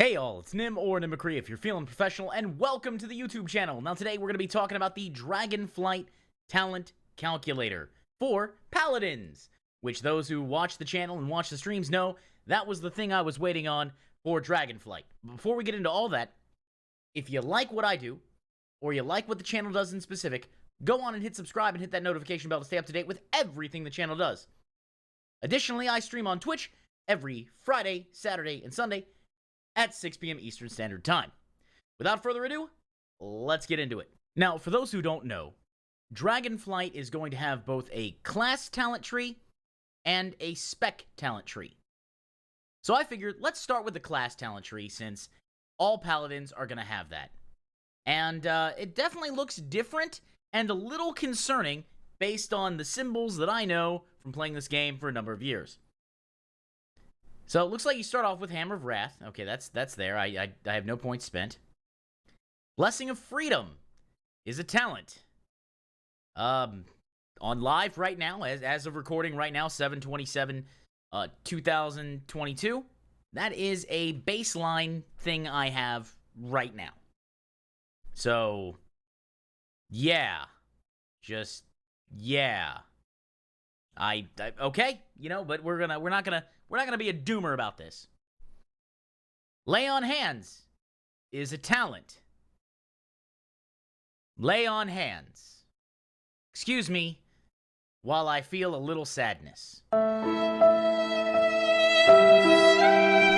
Hey all, it's Nim or Nimacree if you're feeling professional, and welcome to the YouTube channel. Now today we're going to be talking about the Dragonflight Talent Calculator for Paladins, which those who watch the channel and watch the streams know that was the thing I was waiting on for Dragonflight. Before we get into all that, if you like what I do, or you like what the channel does in specific, go on and hit subscribe and hit that notification bell to stay up to date with everything the channel does. Additionally, I stream on Twitch every Friday, Saturday, and Sunday at 6 p.m. Eastern Standard Time. Without further ado, let's get into it. Now, for those who don't know, Dragonflight is going to have both a class talent tree and a spec talent tree. So I figured, let's start with the class talent tree since all paladins are going to have that. And it definitely looks different and a little concerning based on the symbols that I know from playing this game for a number of years. So it looks like you start off with Hammer of Wrath. Okay, that's there. I have no points spent. Blessing of Freedom is a talent. On live right now, as of recording right now, 7/27, 2022. That is a baseline thing I have right now. So, yeah. Just, yeah. Okay, you know, but we're not gonna be a doomer about this. Lay on Hands is a talent. Lay on Hands. Excuse me while I feel a little sadness.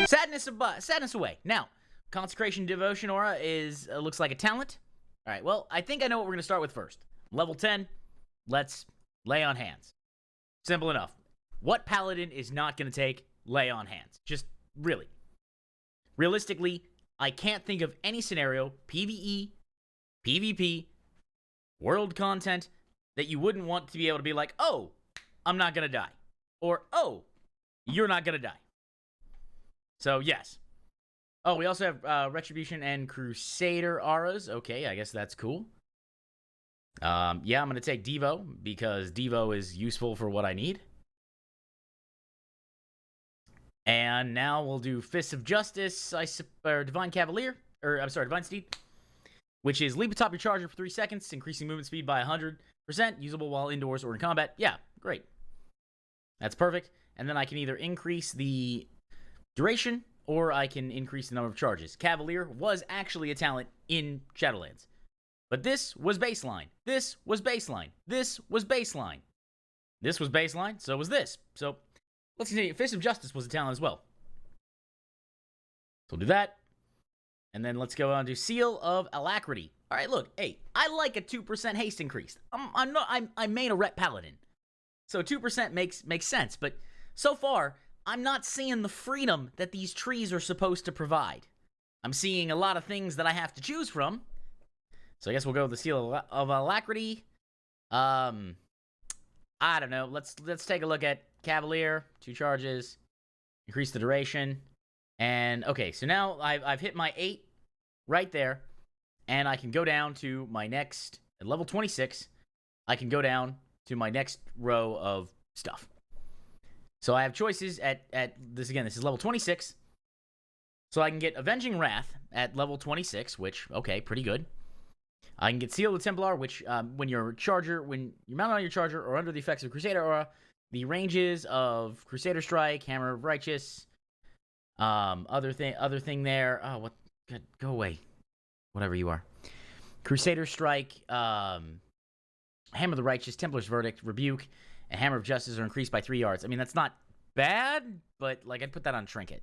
Sadness away. Now, Consecration Devotion Aura looks like a talent. All right, well, I think I know what we're gonna start with first. Level 10, let's Lay on Hands. Simple enough. What paladin is not going to take Lay on Hands? Just really. Realistically, I can't think of any scenario, PvE, PvP, world content, that you wouldn't want to be able to be like, oh, I'm not going to die. Or, oh, you're not going to die. So, yes. Oh, we also have Retribution and Crusader auras. Okay, I guess that's cool. Yeah, I'm going to take Devo, because Devo is useful for what I need. And now we'll do Fists of Justice, or Divine Cavalier, or I'm sorry, Divine Steed, which is leap atop your charger for 3 seconds, increasing movement speed by 100%, usable while indoors or in combat. Yeah, great. That's perfect. And then I can either increase the duration, or I can increase the number of charges. Cavalier was actually a talent in Shadowlands. But this was baseline. This was baseline. This was baseline. This was baseline, so was this. So, let's continue. Fist of Justice was a talent as well. So we'll do that. And then let's go on to Seal of Alacrity. All right, look, hey, I like a 2% haste increase. I main a rep paladin. So 2% makes sense, but so far, I'm not seeing the freedom that these trees are supposed to provide. I'm seeing a lot of things that I have to choose from. So I guess we'll go with the Seal of Alacrity. I don't know. Let's take a look at Cavalier. 2 charges. Increase the duration. And, okay, so now I've hit my 8 right there. And I can go down to my next, at level 26, I can go down to my next row of stuff. So I have choices at this, again, this is level 26. So I can get Avenging Wrath at level 26, which, okay, pretty good. I can get Seal of the Templar, which, when you're mounted on your charger or under the effects of Crusader Aura, the ranges of Crusader Strike, Hammer of Righteous, other thing there. Oh, what? God, go away. Whatever you are. Crusader Strike, Hammer of the Righteous, Templar's Verdict, Rebuke, and Hammer of Justice are increased by 3 yards. I mean, that's not bad, but, like, I'd put that on Trinket.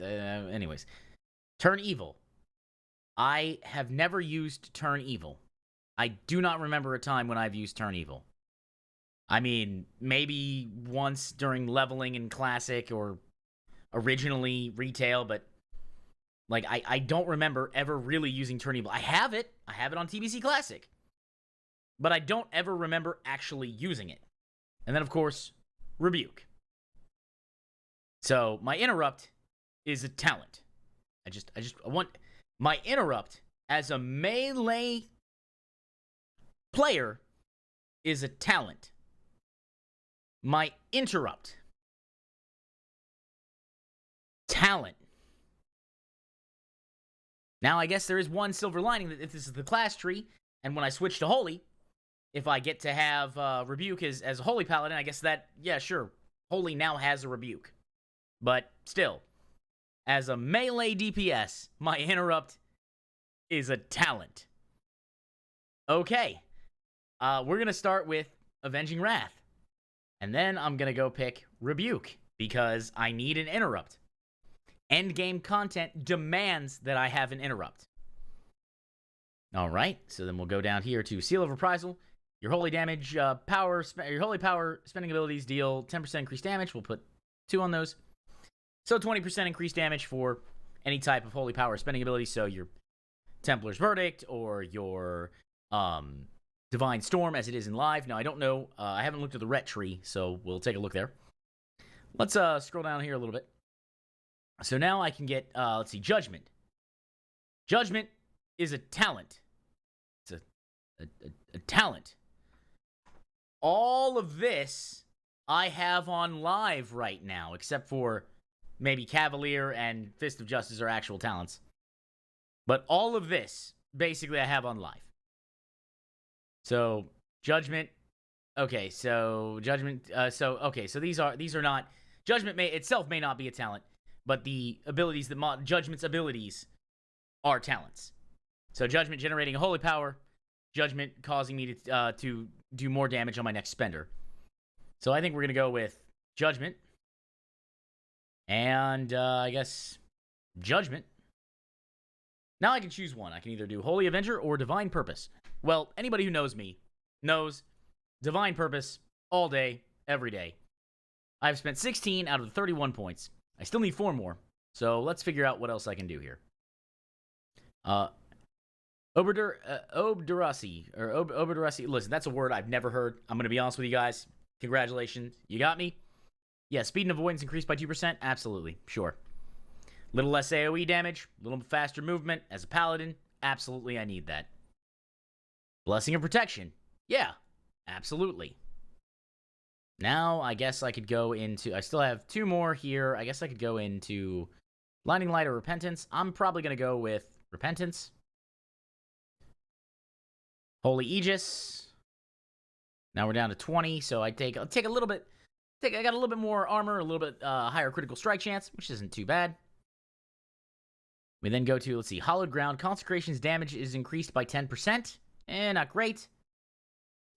Anyways. Turn Evil. I have never used Turn Evil. I do not remember a time when I've used Turn Evil. I mean, maybe once during leveling in Classic or originally Retail, but like I don't remember ever really using Turn Evil. I have it on TBC Classic, but I don't ever remember actually using it. And then, of course, Rebuke. So my Interrupt is a talent. I want my Interrupt as a melee player is a talent. My Interrupt talent Now, I guess there is one silver lining that if this is the class tree, and when I switch to Holy, if I get to have Rebuke as a Holy Paladin, I guess that, yeah, sure, Holy now has a Rebuke. But still, as a melee DPS, my Interrupt is a talent. Okay, we're going to start with Avenging Wrath. And then I'm going to go pick Rebuke, because I need an Interrupt. Endgame content demands that I have an Interrupt. Alright, so then we'll go down here to Seal of Reprisal. Your holy damage, your holy power spending abilities deal 10% increased damage. We'll put 2 on those. So 20% increased damage for any type of holy power spending ability. So your Templar's Verdict or your Divine Storm as it is in live. Now, I don't know. I haven't looked at the ret tree, so we'll take a look there. Let's scroll down here a little bit. So now I can get, let's see, Judgment. Judgment is a talent. It's a talent. All of this I have on live right now, except for maybe Cavalier and Fist of Justice are actual talents. But all of this, basically, I have on live. So, Judgment. Okay, so Judgment. So these are not. Judgment itself may not be a talent, but the abilities that Judgment's abilities are talents. So Judgment generating a holy power, Judgment causing me to do more damage on my next spender. So I think we're gonna go with Judgment, and I guess Judgment. Now I can choose one. I can either do Holy Avenger or Divine Purpose. Well, anybody who knows me knows Divine Purpose all day, every day. I've spent 16 out of the 31 points. I still need 4 more. So let's figure out what else I can do here. Oberdurasi. Listen, that's a word I've never heard. I'm going to be honest with you guys. Congratulations. You got me? Yeah, speed and avoidance increased by 2%? Absolutely. Sure. Little less AoE damage. Little faster movement. As a paladin, absolutely I need that. Blessing of Protection. Yeah, absolutely. Now, I guess I could go into... I still have 2 more here. I guess I could go into Blinding Light or Repentance. I'm probably going to go with Repentance. Holy Aegis. Now we're down to 20, so I'll take a little bit... I got a little bit more armor, a little bit higher critical strike chance, which isn't too bad. We then go to, let's see, Hallowed Ground. Consecration's damage is increased by 10%. Not great.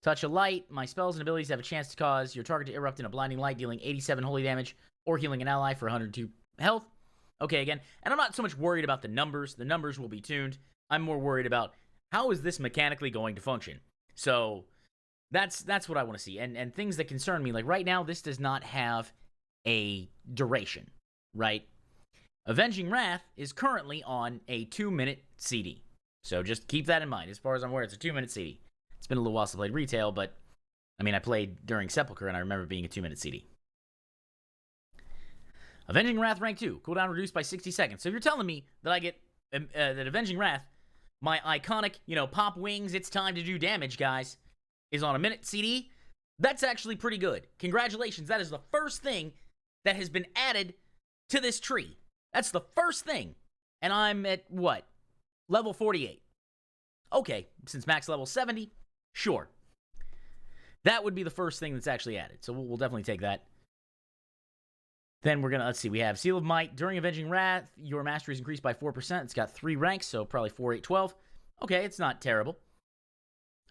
Touch of Light. My spells and abilities have a chance to cause your target to erupt in a blinding light, dealing 87 holy damage, or healing an ally for 102 health. Okay, again, and I'm not so much worried about the numbers. The numbers will be tuned. I'm more worried about how is this mechanically going to function. So that's what I want to see. And things that concern me, like right now, this does not have a duration, right? Avenging Wrath is currently on a 2-minute CD. So just keep that in mind. As far as I'm aware, it's a 2-minute CD. It's been a little while since I played retail, but I mean, I played during Sepulchre, and I remember being a 2-minute CD. Avenging Wrath rank 2, cooldown reduced by 60 seconds. So if you're telling me that I get that Avenging Wrath, my iconic, pop wings, it's time to do damage, guys, is on a minute CD, that's actually pretty good. Congratulations, that is the first thing that has been added to this tree. That's the first thing. And I'm at, what? Level 48. Okay, since max level 70, sure. That would be the first thing that's actually added. So we'll definitely take that. Then we're going to, let's see, we have Seal of Might. During Avenging Wrath, your mastery is increased by 4%. It's got 3 ranks, so probably 4, 8, 12. Okay, it's not terrible.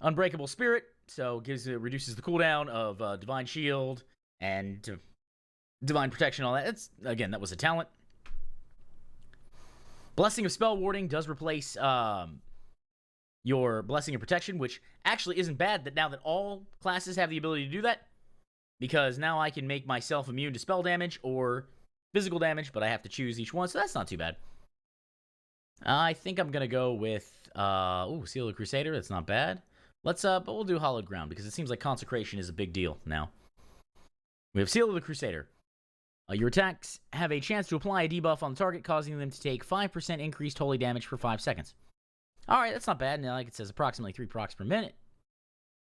Unbreakable Spirit, so reduces the cooldown of Divine Shield and Divine Protection, all that. Again, that was a talent. Blessing of Spell Warding does replace your Blessing of Protection, which actually isn't bad that now that all classes have the ability to do that, because now I can make myself immune to spell damage or physical damage, but I have to choose each one, so that's not too bad. I think I'm going to go with, Seal of the Crusader, that's not bad. But we'll do Hallowed Ground, because it seems like Consecration is a big deal now. We have Seal of the Crusader. Your attacks have a chance to apply a debuff on the target, causing them to take 5% increased holy damage for 5 seconds. Alright, that's not bad. Now, like it says, approximately 3 procs per minute.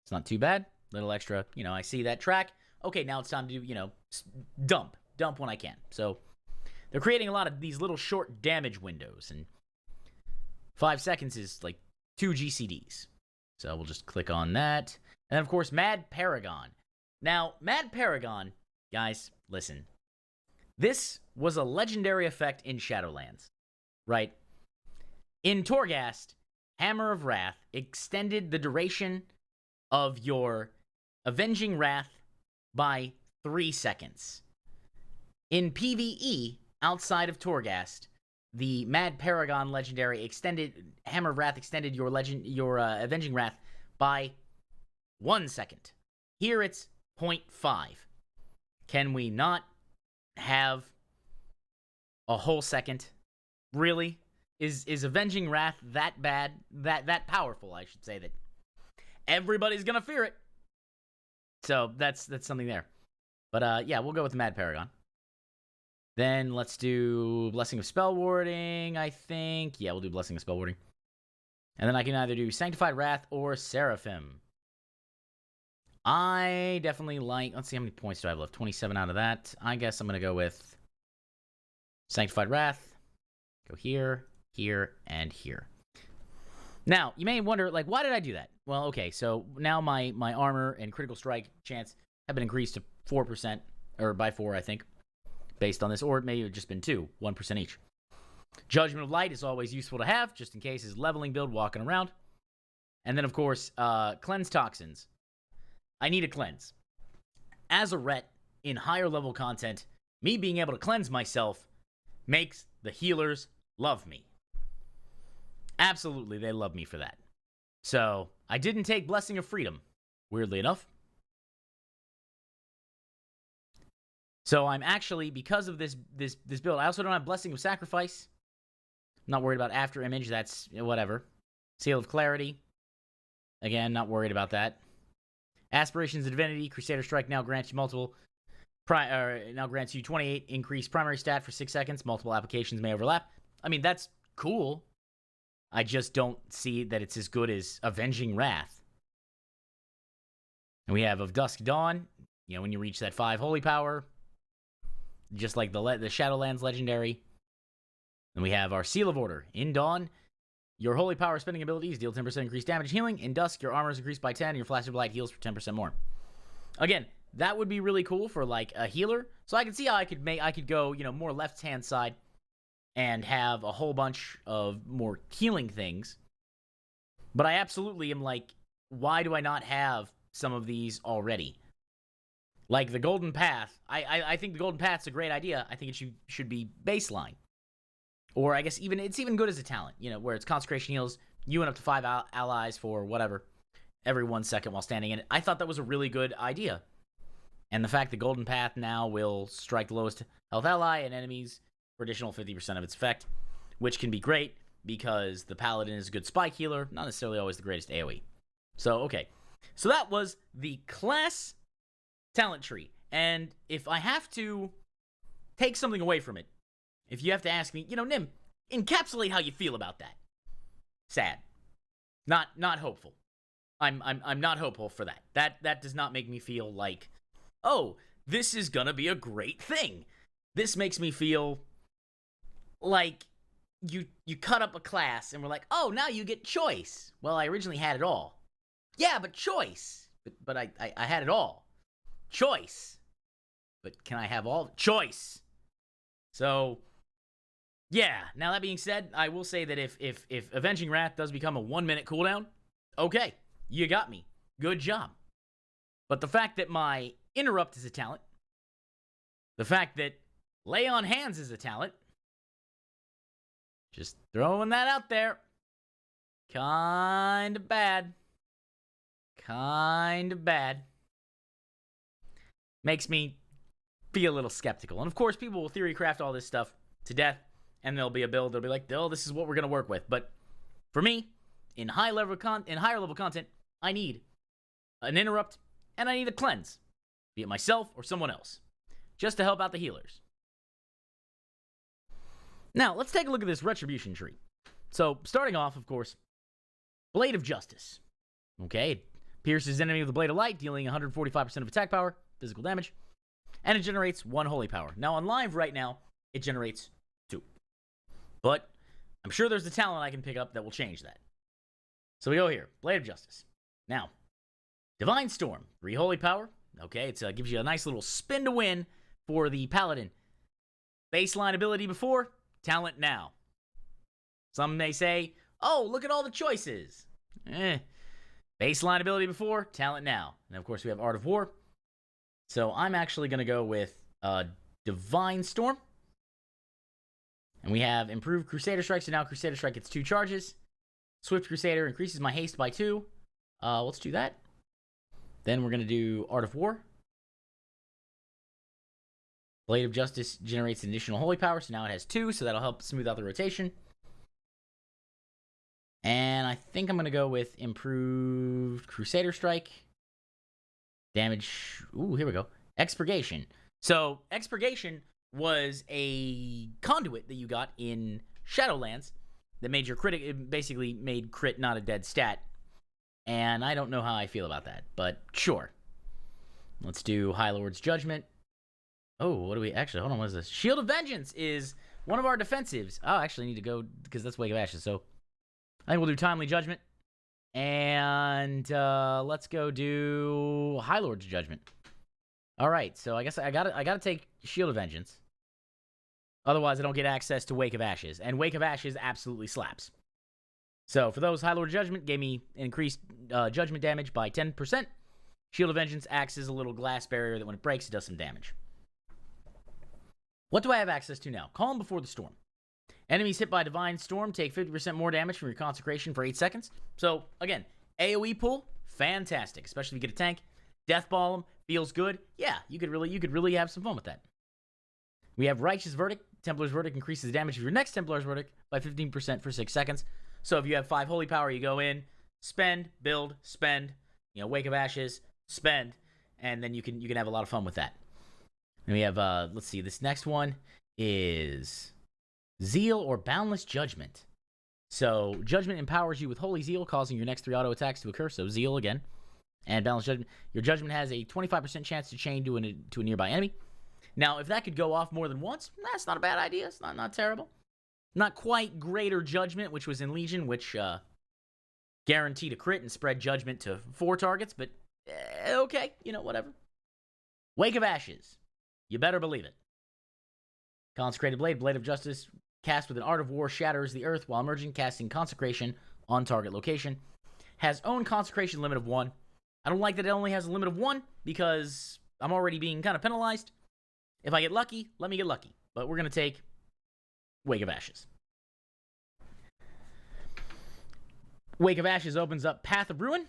It's not too bad. Little extra, I see that track. Okay, now it's time to do, dump. Dump when I can. So, they're creating a lot of these little short damage windows. And 5 seconds is like 2 GCDs. So we'll just click on that. And then, of course, Mad Paragon. Now, Mad Paragon, guys, listen. This was a legendary effect in Shadowlands, right? In Torghast, Hammer of Wrath extended the duration of your Avenging Wrath by 3 seconds. In PvE, outside of Torghast, the Mad Paragon legendary Hammer of Wrath extended your Avenging Wrath by 1 second. Here it's 0.5. Can we not have a whole second? Really? Is Avenging Wrath that bad? That powerful, I should say, that everybody's gonna fear it. So that's something there. But yeah, we'll go with the Mad Paragon. Then let's do Blessing of Spell Warding, I think. Yeah, we'll do Blessing of Spell Warding. And then I can either do Sanctified Wrath or Seraphim. I definitely like... Let's see, how many points do I have left? 27 out of that. I guess I'm going to go with Sanctified Wrath. Go here, here, and here. Now, you may wonder, like, why did I do that? Well, okay, so now my armor and critical strike chance have been increased to 4%, or by 4, I think, based on this, or it may have just been 2, 1% each. Judgment of Light is always useful to have, just in case is leveling build walking around. And then, of course, Cleanse Toxins. I need a cleanse. As a ret in higher level content, me being able to cleanse myself makes the healers love me. Absolutely, they love me for that. So, I didn't take Blessing of Freedom, weirdly enough. So I'm actually, because of this build, I also don't have Blessing of Sacrifice. I'm not worried about After Image, that's whatever. Seal of Clarity. Again, not worried about that. Aspirations of Divinity, Crusader Strike now grants you now grants you 28 increased primary stat for 6 seconds. Multiple applications may overlap. I mean, that's cool. I just don't see that it's as good as Avenging Wrath. And we have Of Dusk Dawn. You know, when you reach that 5 holy power, just like the Shadowlands legendary. Then we have our Seal of Order. In Dawn, your holy power spending abilities deal 10% increased damage healing. In Dusk, your armor is increased by 10 and your Flash of Light heals for 10% more. Again, that would be really cool for like a healer. So I can see how I could go, you know, more left-hand side and have a whole bunch of more healing things. But I absolutely am like, why do I not have some of these already? Like the Golden Path. I think the Golden Path's a great idea. I think it should be baseline. Or I guess it's even good as a talent, you know, where it's Consecration heals you and up to 5 allies for whatever, every 1 second while standing in it. I thought that was a really good idea. And the fact that Golden Path now will strike the lowest health ally and enemies for additional 50% of its effect, which can be great because the Paladin is a good spike healer, not necessarily always the greatest AoE. So, okay. So that was the class talent tree. And if I have to take something away from it, if you have to ask me, you know, Nim, encapsulate how you feel about that. Sad. Not hopeful. I'm not hopeful for that. That does not make me feel like, oh, this is gonna be a great thing. This makes me feel like you cut up a class and we're like, oh, now you get choice. Well, I originally had it all. Yeah, but choice. But I had it all. Choice. But can I have all? Choice. So, yeah. Now, that being said, I will say that if Avenging Wrath does become a 1-minute cooldown, okay, you got me. Good job. But the fact that my Interrupt is a talent, the fact that Lay on Hands is a talent, just throwing that out there, kind of bad. Kind of bad. Makes me be a little skeptical. And of course, people will theory craft all this stuff to death, and there'll be a build that'll be like, oh, this is what we're going to work with. But for me, in higher level content, I need an Interrupt and I need a Cleanse, be it myself or someone else, just to help out the healers. Now, let's take a look at this Retribution tree. So, starting off, of course, Blade of Justice. Okay, it pierces enemy with the Blade of Light, dealing 145% of attack power, physical damage, and it generates 1 holy power. Now, on live right now, it generates 2. But I'm sure there's a talent I can pick up that will change that. So we go here. Blade of Justice. Now, Divine Storm. 3 holy power. Okay, it gives you a nice little spin to win for the Paladin. Baseline ability before, talent now. Some may say, oh, look at all the choices. Baseline ability before, talent now. And of course, we have Art of War. So I'm actually going to go with Divine Storm. And we have Improved Crusader Strike. So now Crusader Strike gets 2 charges. Swift Crusader increases my haste by 2. Let's do that. Then we're going to do Art of War. Blade of Justice generates an additional holy power, so now it has 2, so that'll help smooth out the rotation. And I think I'm going to go with Improved Crusader Strike. Damage. Ooh, here we go. Expurgation. So, Expurgation was a conduit that you got in Shadowlands that made your crit. It basically made crit not a dead stat. And I don't know how I feel about that, but sure. Let's do High Lord's Judgment. Oh, what do we... Actually, hold on, what is this? Shield of Vengeance is one of our defensives. Oh, I actually need to go, because that's Wake of Ashes, so... I think we'll do Timely Judgment. And, let's go do High Lord's Judgment. Alright, so I guess I gotta take Shield of Vengeance. Otherwise, I don't get access to Wake of Ashes. And Wake of Ashes absolutely slaps. So, for those, High Lord's Judgment gave me increased judgment damage by 10%. Shield of Vengeance acts as a little glass barrier that when it breaks, it does some damage. What do I have access to now? Calm Before the Storm. Enemies hit by Divine Storm take 50% more damage from your Consecration for 8 seconds. So, again, AoE pull, fantastic. Especially if you get a tank. Deathball them, feels good. Yeah, you could really have some fun with that. We have Righteous Verdict. Templar's Verdict increases the damage of your next Templar's Verdict by 15% for 6 seconds. So if you have 5 holy power, you go in, spend, build, spend, Wake of Ashes, spend, and then you can have a lot of fun with that. And we have, let's see, this next one is Zeal or Boundless Judgment. So, Judgment empowers you with Holy Zeal, causing your next 3 auto attacks to occur. So, Zeal again. And Boundless Judgment. Your Judgment has a 25% chance to chain to a nearby enemy. Now, if that could go off more than once, that's not a bad idea. It's not terrible. Not quite Greater Judgment, which was in Legion, which guaranteed a crit and spread Judgment to 4 targets. But, okay, whatever. Wake of Ashes. You better believe it. Consecrated Blade, Blade of Justice, cast with an Art of War, shatters the earth while emerging, casting Consecration on target location. Has own Consecration limit of 1. I don't like that it only has a limit of 1, because I'm already being kind of penalized. If I get lucky, let me get lucky. But we're going to take Wake of Ashes. Wake of Ashes opens up Path of Ruin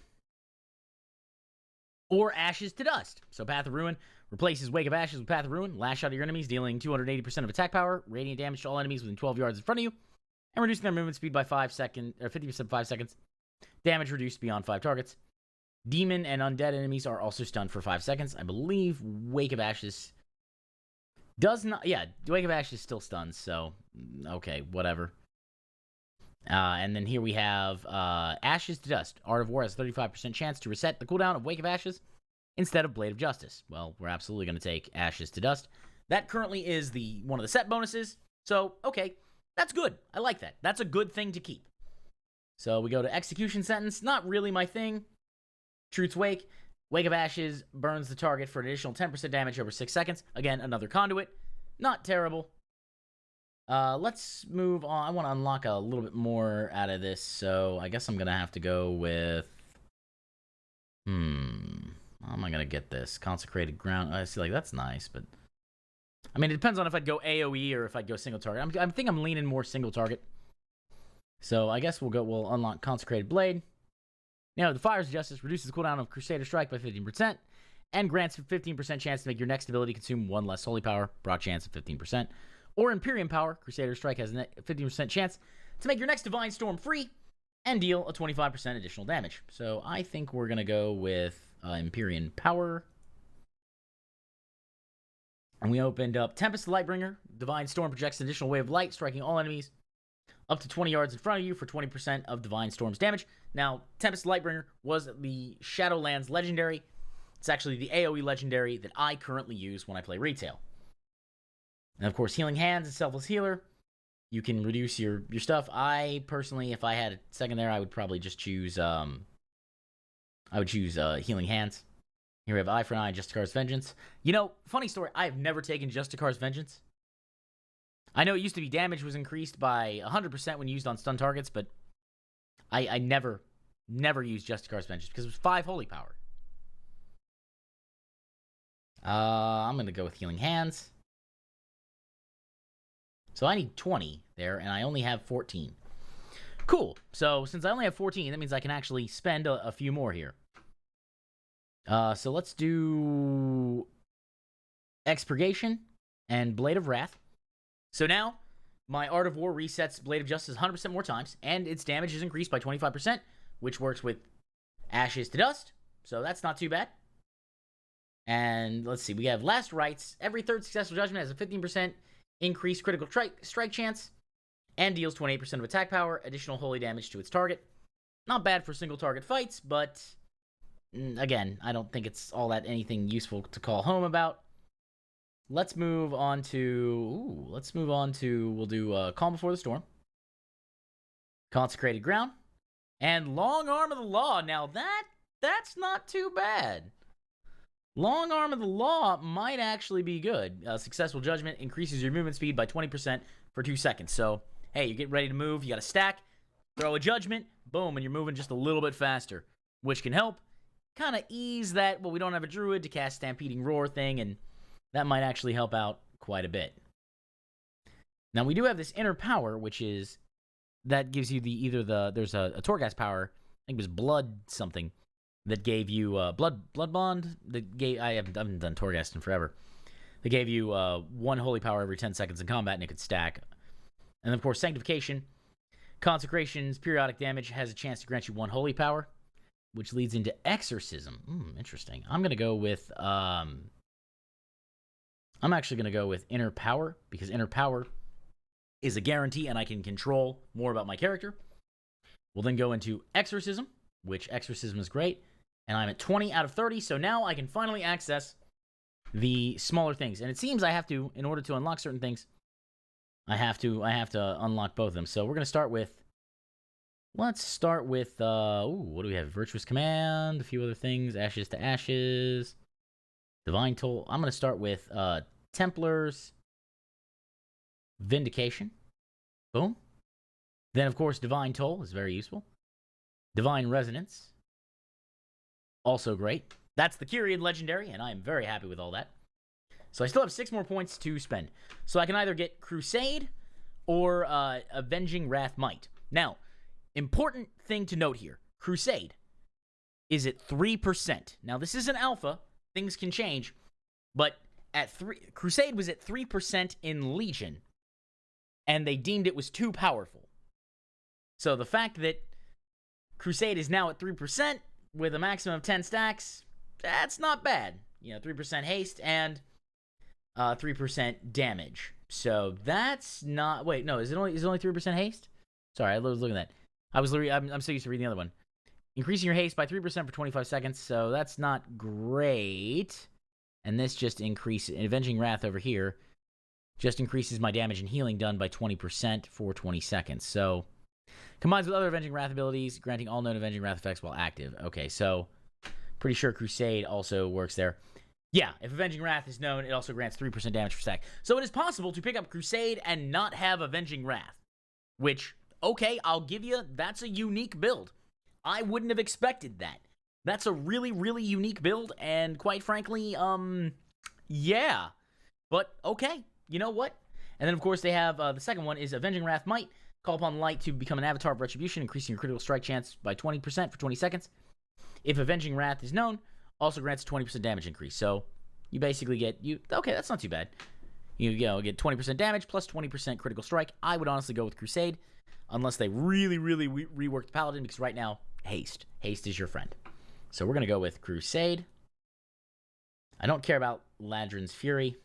or Ashes to Dust. So Path of Ruin replaces Wake of Ashes with Path of Ruin. Lash out at your enemies, dealing 280% of attack power, radiant damage to all enemies within 12 yards in front of you, and reducing their movement speed by 50% 5 seconds. Damage reduced beyond 5 targets. Demon and undead enemies are also stunned for 5 seconds. I believe Wake of Ashes does not... Yeah, Wake of Ashes still stuns, so... Okay, whatever. And then here we have Ashes to Dust. Art of War has a 35% chance to reset the cooldown of Wake of Ashes instead of Blade of Justice. Well, we're absolutely going to take Ashes to Dust. That currently is one of the set bonuses. So, okay, that's good. I like that. That's a good thing to keep. So we go to Execution Sentence. Not really my thing. Truth's Wake. Wake of Ashes burns the target for an additional 10% damage over 6 seconds. Again, another conduit. Not terrible. Let's move on. I want to unlock a little bit more out of this, so I guess I'm going to have to go with... How am I going to get this? Consecrated Ground. I see, that's nice, but... I mean, it depends on if I'd go AoE or if I'd go single target. I think I'm leaning more single target. So I guess we'll unlock Consecrated Blade. Now, the Fire's Justice reduces the cooldown of Crusader Strike by 15% and grants a 15% chance to make your next ability consume 1 less holy power, broad chance of 15%. Or Imperium Power, Crusader Strike has a 15% chance to make your next Divine Storm free and deal a 25% additional damage. So I think we're going to go with Imperium Power. And we opened up Tempest the Lightbringer. Divine Storm projects an additional wave of light, striking all enemies up to 20 yards in front of you for 20% of Divine Storm's damage. Now, Tempest the Lightbringer was the Shadowlands legendary. It's actually the AoE legendary that I currently use when I play retail. And of course, Healing Hands and Selfless Healer you can reduce your stuff. I personally, if I had a second there, I would probably just choose Healing Hands. Here we have Eye for an Eye, Justicar's Vengeance. You know, funny story, I have never taken Justicar's Vengeance. I know it used to be damage was increased by 100% when used on stun targets, but I never used Justicar's Vengeance because it was 5 holy power. I'm going to go with Healing Hands. So I need 20 there, and I only have 14. Cool. So since I only have 14, that means I can actually spend a few more here. So let's do Expurgation and Blade of Wrath. So now, my Art of War resets Blade of Justice 100% more times, and its damage is increased by 25%, which works with Ashes to Dust, so that's not too bad. And let's see, we have Last Rites. Every third successful judgment has a 15% increased critical strike chance, and deals 28% of attack power, additional holy damage to its target. Not bad for single target fights, but again, I don't think it's all that anything useful to call home about. Let's move on to, we'll do Calm Before the Storm, Consecrated Ground, and Long Arm of the Law. Now that's not too bad. Long Arm of the Law might actually be good. Successful Judgment increases your movement speed by 20% for 2 seconds. So, hey, you get ready to move, you got a stack, throw a Judgment, boom, and you're moving just a little bit faster, which can help kind of ease that, well, we don't have a Druid to cast Stampeding Roar thing, and that might actually help out quite a bit. Now, we do have this Inner Power, which is, that gives you there's a Torghast power, I think it was Blood something, that gave you Blood Bond. I haven't done Torghast in forever. They gave you 1 holy power every 10 seconds in combat, and it could stack. And then, of course, Sanctification. Consecration's periodic damage has a chance to grant you 1 holy power, which leads into Exorcism. Interesting. I'm actually going to go with Inner Power, because Inner Power is a guarantee, and I can control more about my character. We'll then go into Exorcism, which Exorcism is great. And I'm at 20 out of 30, so now I can finally access the smaller things. And it seems I have to, in order to unlock certain things, I have to unlock both of them. So we're going to start with, what do we have? Virtuous Command, a few other things, Ashes to Ashes, Divine Toll. I'm going to start with Templars, Vindication, boom. Then, of course, Divine Toll is very useful. Divine Resonance, also great. That's the Kyrian Legendary, and I am very happy with all that. So I still have 6 more points to spend. So I can either get Crusade or Avenging Wrath Might. Now, important thing to note here. Crusade is at 3%. Now, this is an alpha. Things can change. But Crusade was at 3% in Legion, and they deemed it was too powerful. So the fact that Crusade is now at 3% with a maximum of 10 stacks, that's not bad. 3% haste and 3% damage. So that's not, wait, no, is it only 3% haste? Sorry, I was looking at that. I'm so used to reading the other one. Increasing your haste by 3% for 25 seconds, so that's not great. And this just increases, Avenging Wrath over here, just increases my damage and healing done by 20% for 20 seconds. So combines with other Avenging Wrath abilities, granting all known Avenging Wrath effects while active. Okay, so pretty sure Crusade also works there. Yeah, if Avenging Wrath is known, it also grants 3% damage per stack. So it is possible to pick up Crusade and not have Avenging Wrath. Which, okay, I'll give you, that's a unique build. I wouldn't have expected that. That's a really, really unique build, and quite frankly, yeah. But, okay, you know what? And then, of course, they have, the second one is Avenging Wrath Might. Call upon light to become an avatar of Retribution, increasing your critical strike chance by 20% for 20 seconds. If Avenging Wrath is known, also grants a 20% damage increase. So you basically get, okay, that's not too bad. You get 20% damage plus 20% critical strike. I would honestly go with Crusade, unless they really, really reworked Paladin, because right now, haste. Haste is your friend. So we're going to go with Crusade. I don't care about Ladrin's Fury.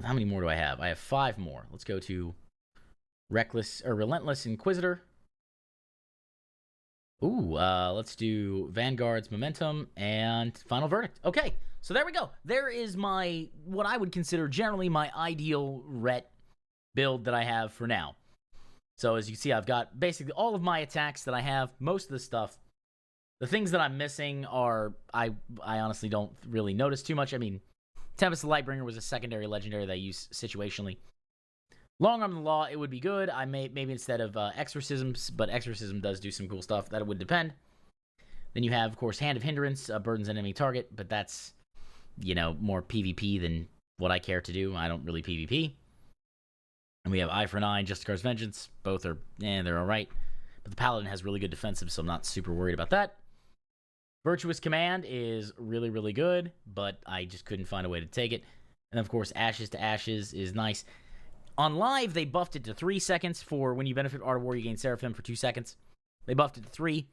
How many more do I have? I have 5 more. Let's go to Relentless Inquisitor. Ooh, let's do Vanguard's Momentum and Final Verdict. Okay, so there we go. There is what I would consider generally my ideal Ret build that I have for now. So as you see, I've got basically all of my attacks that I have, most of the stuff. The things that I'm missing are, I honestly don't really notice too much. I mean, Tempest the Lightbringer was a secondary legendary that I use situationally. Long Arm of the Law, it would be good. I maybe instead of Exorcisms, but Exorcism does do some cool stuff. That would depend. Then you have, of course, Hand of Hindrance, burdens an enemy target, but that's, more PvP than what I care to do. I don't really PvP. And we have Eye for an Eye, Just Car's Vengeance. Both are, they're alright. But the Paladin has really good defensive, so I'm not super worried about that. Virtuous Command is really, really good, but I just couldn't find a way to take it. And of course, Ashes to Ashes is nice. On live, they buffed it to 3 seconds for when you benefit Art of War, you gain Seraphim for 2 seconds. They buffed it to 3.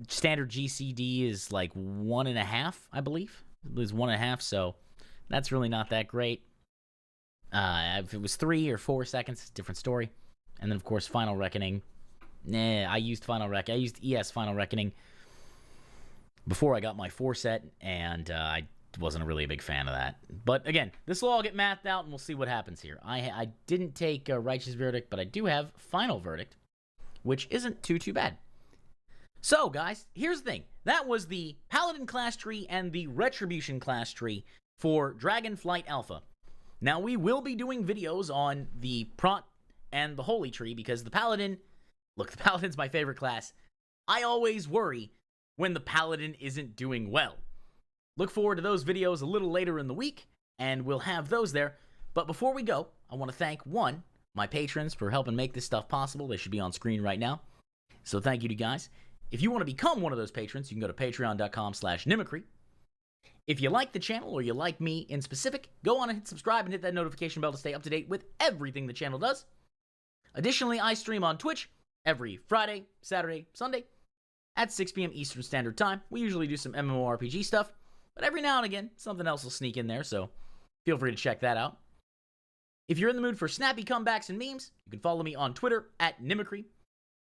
Standard GCD is like 1.5, I believe. It was 1.5, so that's really not that great. If it was 3 or 4 seconds, different story. And then, of course, Final Reckoning. I used ES Final Reckoning before I got my 4 set, and I wasn't really a big fan of that. But again, this will all get mathed out, and we'll see what happens here. I didn't take Righteous Verdict, but I do have Final Verdict, which isn't too bad. So, guys, here's the thing. That was the Paladin class tree and the Retribution class tree for Dragonflight Alpha. Now, we will be doing videos on the Prot and the Holy Tree, because the Paladin... Look, the Paladin's my favorite class. I always worry when the Paladin isn't doing well. Look forward to those videos a little later in the week, and we'll have those there. But before we go, I want to thank, one, my patrons for helping make this stuff possible. They should be on screen right now. So thank you to you guys. If you want to become one of those patrons, you can go to patreon.com/Nimicry. If you like the channel, or you like me in specific, go on and hit subscribe and hit that notification bell to stay up to date with everything the channel does. Additionally, I stream on Twitch every Friday, Saturday, Sunday at 6 p.m. Eastern Standard Time. We usually do some MMORPG stuff, but every now and again, something else will sneak in there, so feel free to check that out. If you're in the mood for snappy comebacks and memes, you can follow me on Twitter at Nimicry.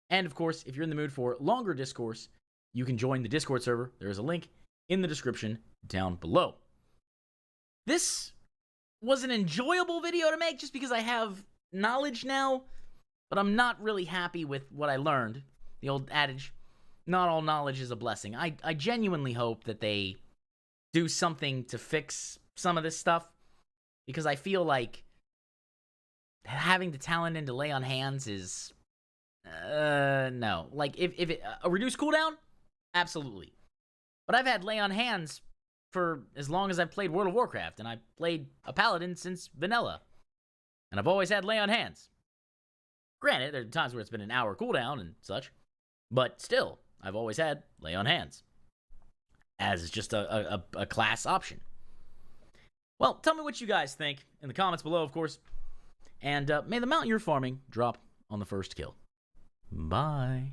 And of course, if you're in the mood for longer discourse, you can join the Discord server. There is a link in the description down below. This was an enjoyable video to make just because I have knowledge now, but I'm not really happy with what I learned. The old adage, not all knowledge is a blessing. I genuinely hope that they do something to fix some of this stuff, because I feel like having the talent into Lay on Hands is... no. Like, if it, a reduced cooldown? Absolutely. But I've had Lay on Hands for as long as I've played World of Warcraft, and I've played a Paladin since vanilla. And I've always had Lay on Hands. Granted, there are times where it's been an hour cooldown and such, but still, I've always had Lay on Hands as just a class option. Well, tell me what you guys think in the comments below, of course. And may the mount you're farming drop on the first kill. Bye.